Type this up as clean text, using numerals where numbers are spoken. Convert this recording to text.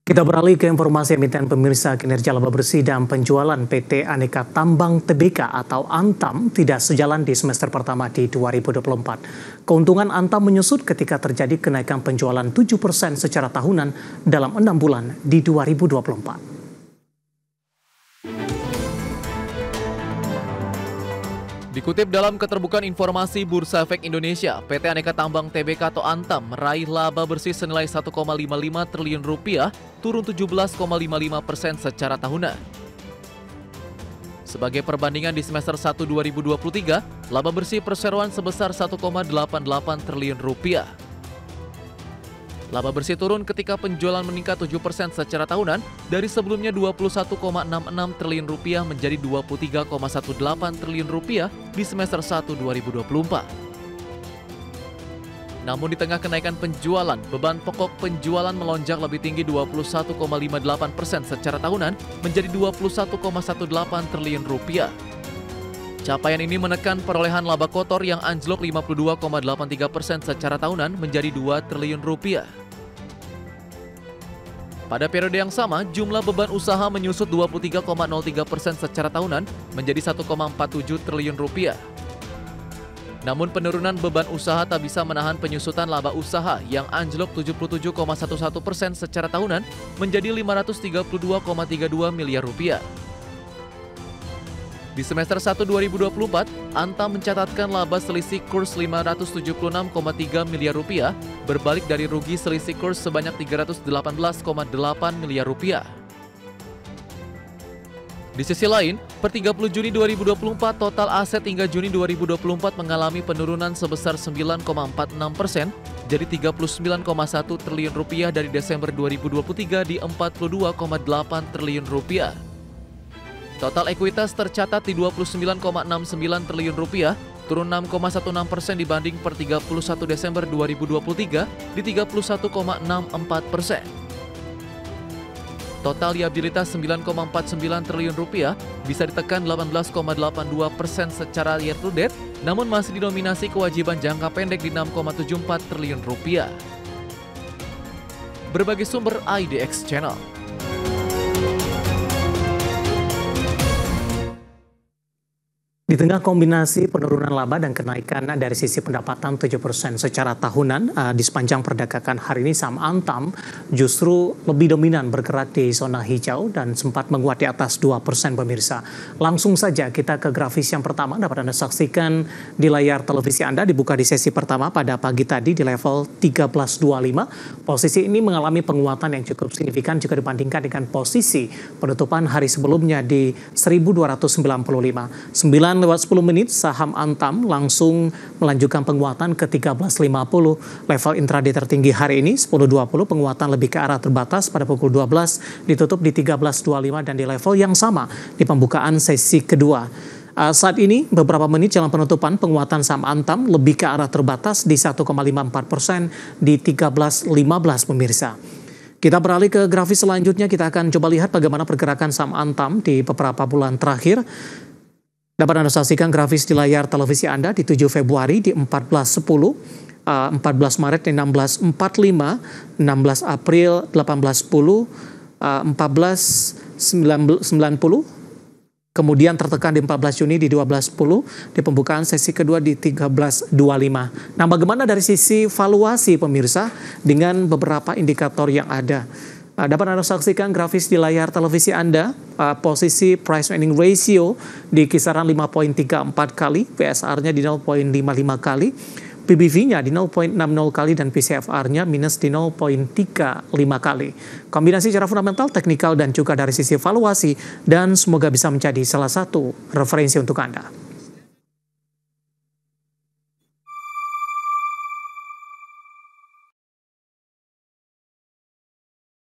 Kita beralih ke informasi emiten pemirsa. Kinerja laba bersih dan penjualan PT Aneka Tambang Tbk atau Antam tidak sejalan di semester pertama di 2024. Keuntungan Antam menyusut ketika terjadi kenaikan penjualan 7% secara tahunan dalam 6 bulan di 2024. Dikutip dalam keterbukaan informasi Bursa Efek Indonesia, PT Aneka Tambang Tbk atau Antam meraih laba bersih senilai 1,55 triliun rupiah, turun 17,55% secara tahunan. Sebagai perbandingan di semester 1 2023, laba bersih perseroan sebesar 1,88 triliun rupiah. Laba bersih turun ketika penjualan meningkat 7% secara tahunan dari sebelumnya 21,66 triliun rupiah menjadi 23,18 triliun rupiah di semester 1 2024. Namun di tengah kenaikan penjualan, beban pokok penjualan melonjak lebih tinggi 21,58% secara tahunan menjadi 21,18 triliun rupiah. Capaian ini menekan perolehan laba kotor yang anjlok 52,83% secara tahunan menjadi 2 triliun rupiah. Pada periode yang sama, jumlah beban usaha menyusut 23,03% secara tahunan menjadi 1,47 triliun rupiah. Namun penurunan beban usaha tak bisa menahan penyusutan laba usaha yang anjlok 77,11% secara tahunan menjadi 532,32 miliar rupiah. Di semester 1 2024, Antam mencatatkan laba selisih kurs 576,3 miliar rupiah, berbalik dari rugi selisih kurs sebanyak 318,8 miliar rupiah. Di sisi lain, per 30 Juni 2024, total aset hingga Juni 2024 mengalami penurunan sebesar 9,46%, jadi 39,1 triliun rupiah dari Desember 2023 di 42,8 triliun rupiah. Total ekuitas tercatat di 29,69 triliun rupiah, turun 6,16% dibanding per 31 Desember 2023 di 31,64%. Total liabilitas 9,49 triliun rupiah bisa ditekan 18,82% secara year to date, namun masih didominasi kewajiban jangka pendek di 6,74 triliun rupiah. Berbagai sumber IDX Channel. Di tengah kombinasi penurunan laba dan kenaikan dari sisi pendapatan 7% secara tahunan di sepanjang perdagangan hari ini, saham Antam justru lebih dominan bergerak di zona hijau dan sempat menguat di atas 2% pemirsa. Langsung saja kita ke grafis yang pertama, dapat Anda saksikan di layar televisi Anda, dibuka di sesi pertama pada pagi tadi di level 1325. Posisi ini mengalami penguatan yang cukup signifikan jika dibandingkan dengan posisi penutupan hari sebelumnya di 1295. 9:10 saham Antam langsung melanjutkan penguatan ke 1350. Level intraday tertinggi hari ini 10.20, penguatan lebih ke arah terbatas pada pukul 12, ditutup di 13.25 dan di level yang sama di pembukaan sesi kedua. Saat ini beberapa menit jelang penutupan, penguatan saham Antam lebih ke arah terbatas di 1,54% di 13.15 pemirsa. Kita beralih ke grafis selanjutnya, kita akan coba lihat bagaimana pergerakan saham Antam di beberapa bulan terakhir. Dapat Anda saksikan grafis di layar televisi Anda di 7 Februari di 14.10, 14 Maret di 16.45, 16 April 18.10, 14.90, kemudian tertekan di 14 Juni di 12.10, di pembukaan sesi kedua di 13.25. Nah, bagaimana dari sisi valuasi pemirsa dengan beberapa indikator yang ada? Dapat Anda saksikan grafis di layar televisi Anda, posisi price earning ratio di kisaran 5.34 kali, PSR-nya di 0.55 kali, PBV-nya di 0.60 kali, dan PCFR-nya minus di 0.35 kali. Kombinasi secara fundamental, teknikal, dan juga dari sisi valuasi, dan semoga bisa menjadi salah satu referensi untuk Anda.